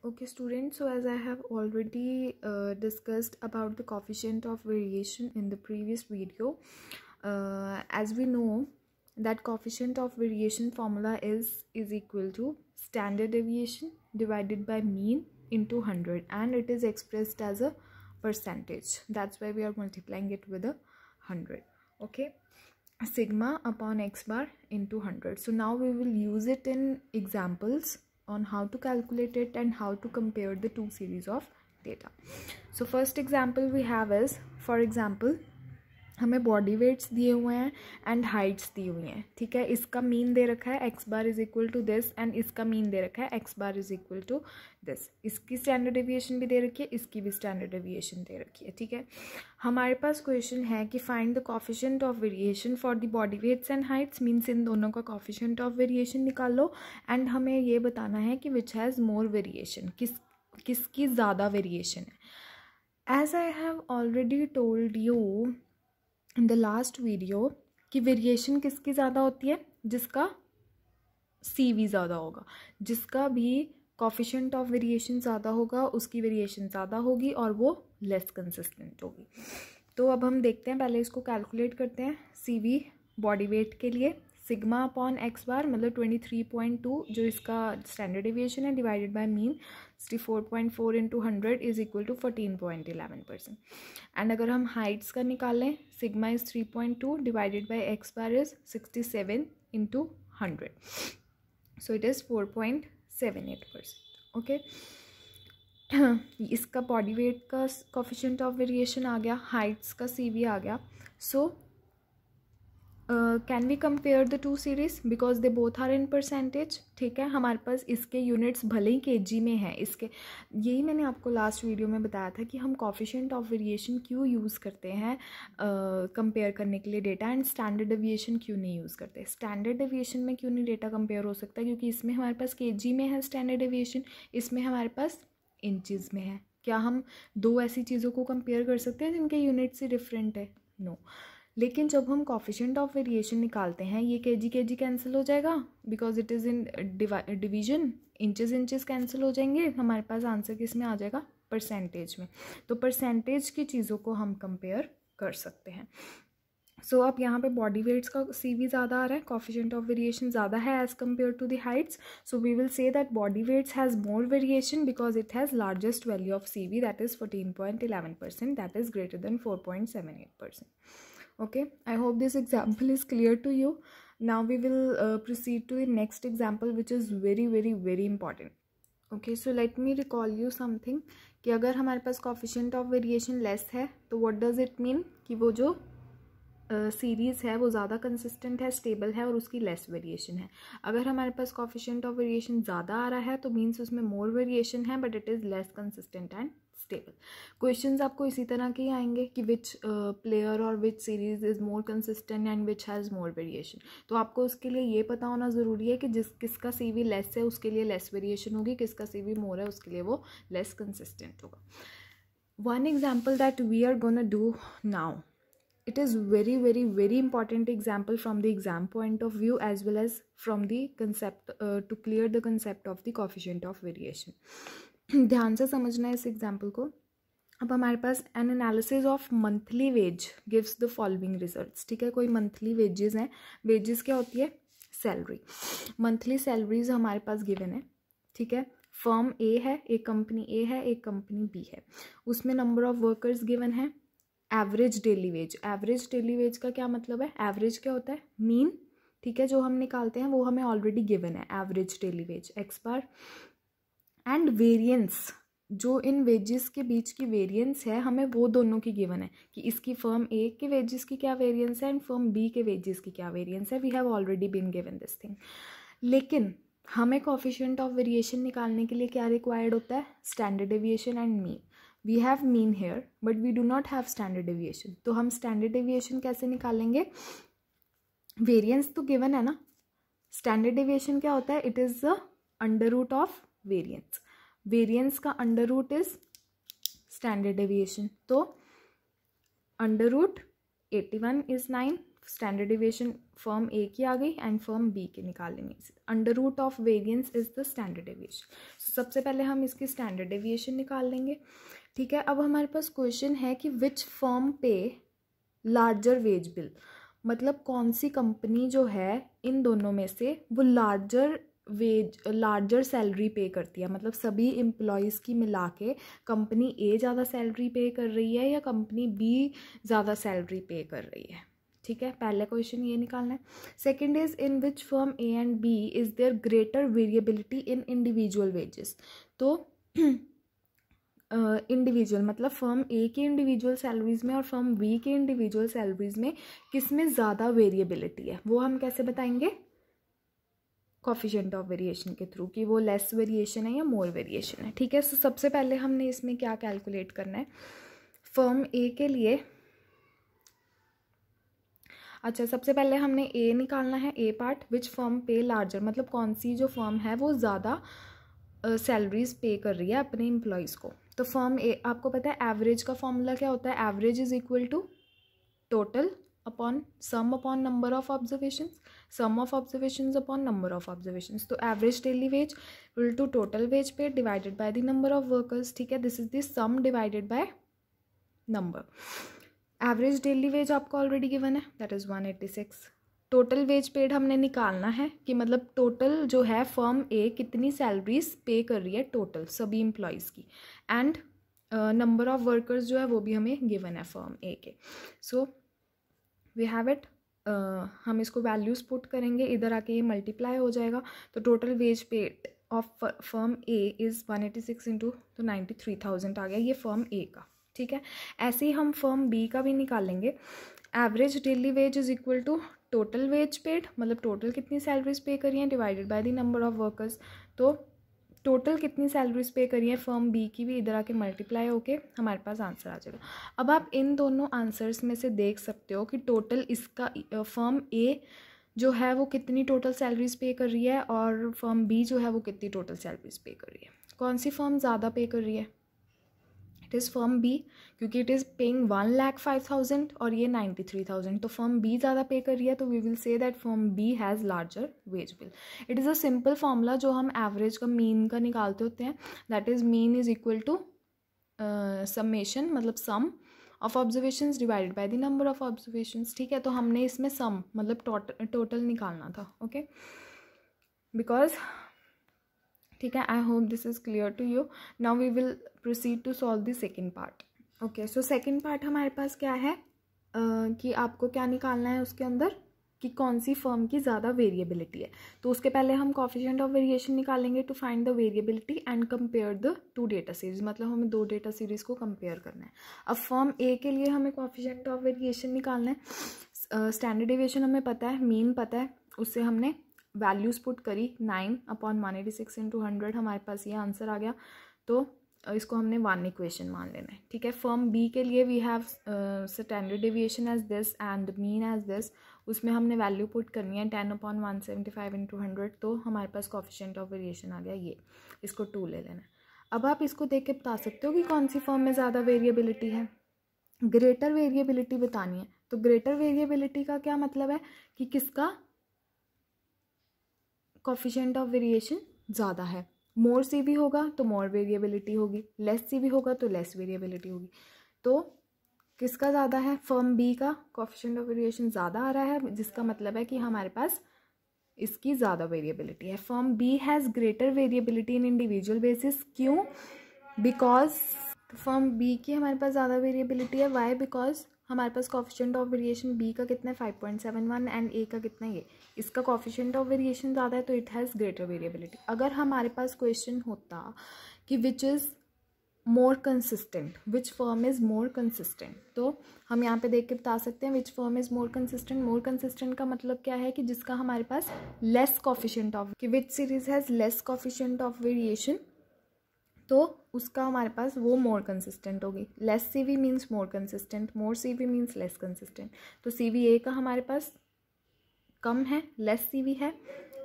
Okay students, so as I have already discussed about the coefficient of variation in the previous video, as we know that coefficient of variation formula is equal to standard deviation divided by mean into 100, and it is expressed as a percentage. That's why we are multiplying it with 100. Okay, sigma upon x bar into 100. So now we will use it in examples on how to calculate it and how to compare the two series of data. So first example we have is, for example, हमें body weights दिए हुए हैं and Heights दी हुई हैं. ठीक है, इसका mean दे रखा है x bar is equal to this and इसका मीन दे रखा है x bar is equal to this. इसकी स्टैंडर्ड डेविएशन भी दे रखी है, इसकी भी स्टैंडर्ड डेविएशन दे रखी है. ठीक है, हमारे पास क्वेश्चन है कि find the coefficient of variation for the body weights and heights. Means इन दोनों का कोएफिशिएंट ऑफ वेरिएशन निकाल लो एंड हमें ये बताना है कि विच हैज़ मोर वेरिएशन, किसकी ज़्यादा वेरिएशन है. As I have already told you in the last video कि वेरिएशन किसकी ज़्यादा होती है, जिसका सी वी ज़्यादा होगा. जिसका भी कोएफिशिएंट ऑफ वेरिएशन ज़्यादा होगा उसकी वेरिएशन ज़्यादा होगी और वो लेस कंसिस्टेंट होगी. तो अब हम देखते हैं, पहले इसको कैलकुलेट करते हैं. सी वी बॉडी वेट के लिए सिग्मा अपॉन एक्स बार मतलब 23.2 जो इसका स्टैंडर्ड डेविएशन है divided by mean 64.4 into 100 is equal to 14.11%. And अगर हम हाइट्स का निकालें, sigma is 3.2 divided by x bar is 67 into 100, so it is 4.78%. Okay, इसका बॉडी वेट का कोएफिशिएंट ऑफ वेरिएशन आ गया, हाइट्स का सी वी आ गया. So can we compare the two series because they both are in percentage. ठीक है, हमारे पास इसके यूनिट्स भले ही केजी में हैं, इसके यही मैंने आपको लास्ट वीडियो में बताया था कि हम कोएफिशिएंट ऑफ वेरिएशन क्यों यूज़ करते हैं कंपेयर करने के लिए डेटा, एंड स्टैंडर्ड डेविएशन क्यों नहीं यूज़ करते. स्टैंडर्ड डेविएशन में क्यों नहीं डेटा कंपेयर हो सकता, क्योंकि इसमें हमारे पास केजी में है स्टैंडर्ड डेविएशन, इसमें हमारे पास इंचज़ में है. क्या हम दो ऐसी चीज़ों को कंपेयर कर सकते हैं जिनके यूनिट्स ही डिफरेंट है? नो. लेकिन जब हम कोएफिशिएंट ऑफ वेरिएशन निकालते हैं, ये केजी कैंसिल हो जाएगा because it is in division. Inches cancel हो जाएंगे, हमारे पास आंसर किस में आ जाएगा, परसेंटेज में. तो परसेंटेज की चीज़ों को हम कंपेयर कर सकते हैं. सो अब यहाँ पे बॉडी वेट्स का सी वी ज़्यादा आ रहा है, कोएफिशिएंट ऑफ वेरिएशन ज़्यादा है as compare to the heights. So we will say that body weights has more variation because it has largest value of C V, that is 14.11%, that is greater than 4.78%. Okay, I hope this example is clear to you. Now we will proceed to the next example which is very important. Okay, so let me recall you something कि अगर हमारे पास coefficient of variation less है तो what does it mean कि वो जो series है वो ज़्यादा कंसिस्टेंट है, स्टेबल है और उसकी लेस वेरिएशन है. अगर हमारे पास कोएफिशिएंट ऑफ वेरिएशन ज़्यादा आ रहा है तो मीन्स उसमें मोर वेरिएशन है but it is less consistent and stable. Questions आपको इसी तरह के ही आएंगे कि विच प्लेयर और which series is more consistent and which has more variation. तो आपको उसके लिए ये पता होना ज़रूरी है कि किसका सी वी लेस है उसके लिए लेस वेरिएशन होगी, किसका सी वी मोर है उसके लिए वो लेस कंसिस्टेंट होगा. One example that we are gonna do now, it is very important example from the exam point of view as well as from the concept to clear the concept of the coefficient of variation. ध्यान से समझना है इस example को. अब हमारे पास an analysis of monthly wage gives the following results. ठीक है, कोई मंथली वेजेस हैं. वेजेस क्या होती है, सैलरी. मंथली सैलरीज हमारे पास गिवन है. ठीक है, फर्म ए है, एक कंपनी ए है, एक कंपनी बी है. उसमें नंबर ऑफ वर्कर्स गिवन है. Average daily veg, average daily veg का क्या मतलब है, एवरेज क्या होता है, मीन. ठीक है, जो हम निकालते हैं वो हमें ऑलरेडी गिवन है, average daily veg x bar. And variance, जो इन वेजेस के बीच की वेरिएंस है हमें वो दोनों की गिवन है कि इसकी फर्म ए के वेजेस की क्या वेरिएंस है एंड फर्म बी के वेजेस की क्या वेरिएंस है. We have already been given this thing. लेकिन हमें कोएफिशिएंट ऑफ वेरिएशन निकालने के लिए क्या रिक्वायर्ड होता है, standard deviation and mean. We have mean here but we do not have standard deviation. तो हम स्टैंडर्ड डेविएशन कैसे निकालेंगे, वेरिएंस तो गिवन है ना. स्टैंडर्ड डेविएशन क्या होता है, it is the under root of variance. Variance का under root is standard deviation. तो under root 81 is 9, standard deviation firm A की आ गई एंड फर्म बी की निकाल लेंगे। Under root of variance is the standard deviation. सबसे पहले हम इसकी स्टैंडर्ड डिविएशन निकाल लेंगे, ठीक है। अब हमारे पास क्वेश्चन है कि विच फर्म पे लार्जर वेज बिल, मतलब कौन सी कंपनी जो है इन दोनों में से वो लार्जर सैलरी पे करती है, मतलब सभी एम्प्लॉयज़ की मिला के कंपनी ए ज़्यादा सैलरी पे कर रही है या कंपनी बी ज़्यादा सैलरी पे कर रही है, ठीक है। पहला क्वेश्चन ये निकालना है। Second is in which firm A and B is there greater variability in individual wages. तो इंडिविजुअल मतलब फर्म ए के इंडिविजुअल सैलरीज़ में और फर्म बी के इंडिविजुअल सैलरीज़ में किस में ज़्यादा वेरिएबिलिटी है, वो हम कैसे बताएंगे, कोफिशिएंट ऑफ वेरिएशन के थ्रू, कि वो लेस वेरिएशन है या मोर वेरिएशन है, ठीक है। सो सबसे पहले हमने इसमें क्या कैलकुलेट करना है फर्म ए के लिए। अच्छा, सबसे पहले हमने ए निकालना है, ए पार्ट, विच फर्म पे लार्जर, मतलब कौन सी जो फर्म है वो ज़्यादा सैलरीज पे कर रही है अपने एम्प्लॉयज़ को। तो फर्म ए, आपको पता है एवरेज का फॉर्मूला क्या होता है, average is equal to total upon sum upon number of observations, sum of observations upon number of observations. तो average daily wage equal to total wage pay divided by the number of workers, ठीक है। This is the sum divided by number. Average daily wage आपको already given है, that is 186। Total wage paid हमने निकालना है कि मतलब total जो है फर्म ए कितनी सैलरीज पे कर रही है टोटल सभी एम्प्लॉयज़ की, एंड नंबर ऑफ वर्कर्स जो है वो भी हमें गिवन है फर्म ए के। सो वी हैव इट, हम इसको वैल्यूज़ पुट करेंगे, इधर आके ये मल्टीप्लाई हो जाएगा। तो total wage paid of firm A is 186 into तो 93,000 आ गया ये फर्म ए का, ठीक है। ऐसे ही हम फर्म बी का भी निकालेंगे। Average daily wage is equal to total wage paid, मतलब टोटल कितनी सैलरीज पे करी हैं divided by the number of workers. तो टोटल कितनी सैलरीज पे करी है फर्म बी की भी इधर आके मल्टीप्लाई होके हमारे पास आंसर आ जाएगा। अब आप इन दोनों आंसर्स में से देख सकते हो कि टोटल इसका फर्म ए जो है वो कितनी टोटल सैलरीज पे कर रही है और फर्म बी जो है वो कितनी टोटल सैलरीज पे कर रही है। कौन सी फर्म ज़्यादा पे कर रही है, इट इज़ फर्म बी, क्योंकि इट इज़ पेइंग 1,05,000 और ये 93,000, तो फर्म बी ज़्यादा पे कर रही है, तो we will say that firm B has larger wage bill. It is a simple formula जो हम एवरेज का मीन का निकालते होते हैं, that is mean is equal to summation, मतलब sum of observations divided by the number of observations, ठीक है। तो हमने इसमें सम मतलब टोटल निकालना था, ओके, बिकॉज, ठीक है। I hope this is clear to you. Now we will proceed to solve the second part. Okay, so second part हमारे पास क्या है कि आपको क्या निकालना है उसके अंदर कि कौन सी फर्म की ज़्यादा वेरिएबिलिटी है। तो उसके पहले हम कोफिशिएंट ऑफ वेरिएशन निकालेंगे to find the variability and compare the two data series, मतलब हमें दो डेटा सीरीज को कंपेयर करना है। अब फर्म ए के लिए हमें कोफिशिएंट ऑफ वेरिएशन निकालना है। स्टैंडर्ड डेविएशन हमें पता है, मीन पता है, उससे हमने वैल्यूज़ पुट करी 9/186 इंटू 100, हमारे पास ये आंसर आ गया। तो इसको हमने 1 इक्वेशन मान लेना है, ठीक है। फर्म बी के लिए we have standard deviation as this and mean as this, उसमें हमने वैल्यू पुट करनी है 10/175 इंटू 100, तो हमारे पास कोफिशिएंट ऑफ वेरिएशन आ गया ये, इसको 2 ले लेना है। अब आप इसको देख के बता सकते हो कि कौन सी फर्म में ज़्यादा वेरिएबिलिटी है, ग्रेटर वेरिएबिलिटी बतानी है। तो ग्रेटर वेरिएबिलिटी का क्या मतलब है कि किसका कोफिशिएंट ऑफ वेरिएशन ज़्यादा है। मोर सी भी होगा तो मोर वेरिएबिलिटी होगी, लेस सी भी होगा तो लेस वेरिएबिलिटी होगी। तो किसका ज़्यादा है, फर्म बी का कोफिशिएंट ऑफ वेरिएशन ज़्यादा आ रहा है, जिसका मतलब है कि हमारे पास इसकी ज़्यादा वेरिएबिलिटी है। Firm B has greater variability in individual basis, क्यों, बिकॉज फर्म बी की हमारे पास ज़्यादा वेरिएबिलिटी है, वाई, बिकॉज हमारे पास कोफिशिएंट ऑफ वेरिएशन बी का कितना है 5.71 एंड ए का कितना है ये, इसका कोफिशिएंट ऑफ वेरिएशन ज़्यादा है तो इट हैज़ ग्रेटर वेरिएबिलिटी। अगर हमारे पास क्वेश्चन होता कि which is more consistent, which firm is more consistent, तो हम यहाँ पे देख के बता सकते हैं विच firm is more consistent. More consistent का मतलब क्या है कि जिसका हमारे पास लेस कोफिशिएंट ऑफ, कि which series has less coefficient of variation, तो उसका हमारे पास वो मोर कंसिस्टेंट होगी। Less C V means more consistent, more C V means less consistent. तो सी वी ए का हमारे पास कम है, लेस सी वी है,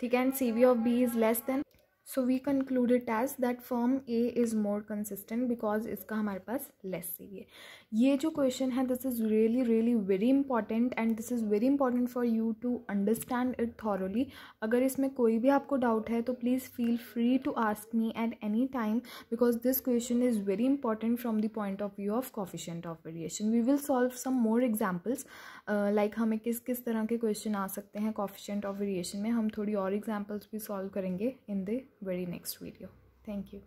ठीक है, and C V of B is less than so we concluded as that firm A is more consistent because इसका हमारे पास less सी है। ये जो क्वेश्चन है this is really really very important and this is very important for you to understand it thoroughly. अगर इसमें कोई भी आपको डाउट है तो please feel free to ask me at any time because this question is very important from the point of view of coefficient of variation. We will solve some more examples like हमें किस किस तरह के question आ सकते हैं coefficient of variation में, हम थोड़ी और एग्जाम्पल्स भी सॉल्व करेंगे in the very next video. Thank you.